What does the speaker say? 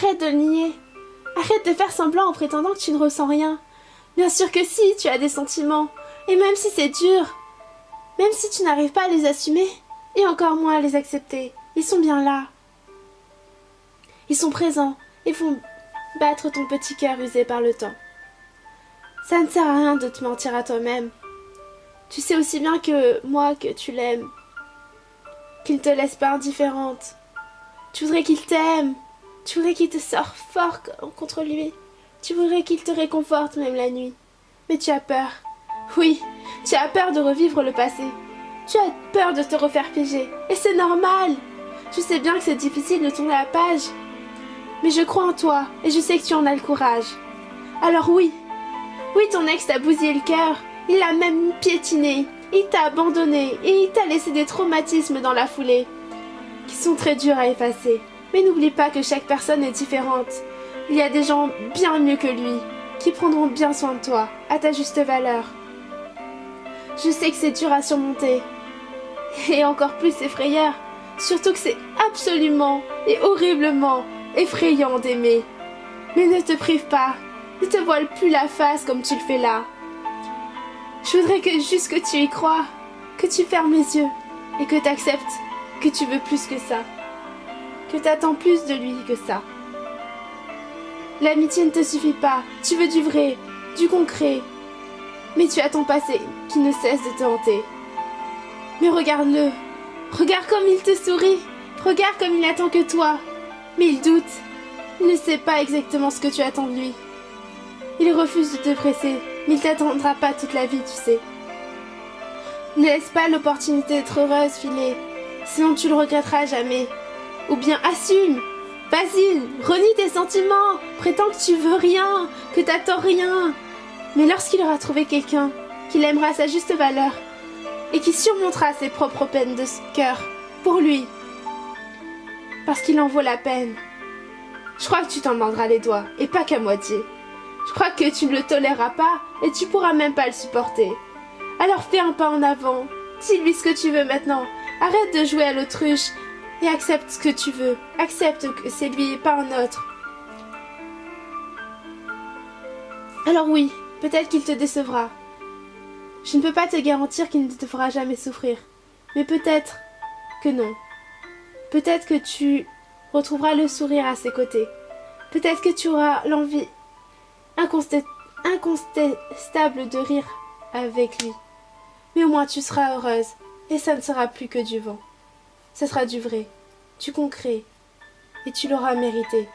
Arrête de le nier. Arrête de faire semblant en prétendant que tu ne ressens rien. Bien sûr que si, tu as des sentiments. Et même si c'est dur, même si tu n'arrives pas à les assumer, et encore moins à les accepter, ils sont bien là. Ils sont présents et font battre ton petit cœur usé par le temps. Ça ne sert à rien de te mentir à toi-même. Tu sais aussi bien que moi que tu l'aimes, qu'il ne te laisse pas indifférente. Tu voudrais qu'il t'aime, tu voudrais qu'il te sorte fort contre lui, tu voudrais qu'il te réconforte même la nuit. Mais tu as peur. Oui, tu as peur de revivre le passé. Tu as peur de te refaire piéger. Et c'est normal. Je sais bien que c'est difficile de tourner la page. Mais je crois en toi et je sais que tu en as le courage. Alors oui, ton ex t'a bousillé le cœur. Il l'a même piétiné. Il t'a abandonné et il t'a laissé des traumatismes dans la foulée qui sont très durs à effacer. Mais n'oublie pas que chaque personne est différente. Il y a des gens bien mieux que lui qui prendront bien soin de toi, à ta juste valeur. Je sais que c'est dur à surmonter et encore plus effrayant. Surtout que c'est absolument et horriblement effrayant d'aimer. Mais ne te prive pas, ne te voile plus la face comme tu le fais là. Je voudrais juste que tu y crois, que tu fermes les yeux et que tu acceptes que tu veux plus que ça, que tu attends plus de lui que ça. L'amitié ne te suffit pas, tu veux du vrai, du concret, mais tu as ton passé qui ne cesse de te hanter. Mais regarde-le, regarde comme il te sourit, regarde comme il attend que toi. Mais il doute, il ne sait pas exactement ce que tu attends de lui. Il refuse de te presser, mais il t'attendra pas toute la vie, tu sais. Ne laisse pas l'opportunité d'être heureuse filer, sinon tu le regretteras jamais. Ou bien assume, vas-y, renie tes sentiments, prétends que tu veux rien, que t'attends rien. Mais lorsqu'il aura trouvé quelqu'un qui l'aimera à sa juste valeur et qui surmontera ses propres peines de cœur pour lui, parce qu'il en vaut la peine, je crois que tu t'en mordras les doigts, et pas qu'à moitié. Je crois que tu ne le toléreras pas et tu pourras même pas le supporter. Alors fais un pas en avant, dis-lui ce que tu veux maintenant, arrête de jouer à l'autruche et accepte ce que tu veux, accepte que c'est lui et pas un autre. Alors oui, peut-être qu'il te décevra. Je ne peux pas te garantir qu'il ne te fera jamais souffrir, mais peut-être que non. Peut-être que tu retrouveras le sourire à ses côtés. Peut-être que tu auras l'envie incontestable de rire avec lui. Mais au moins tu seras heureuse, et ça ne sera plus que du vent. Ce sera du vrai, du concret, et tu l'auras mérité.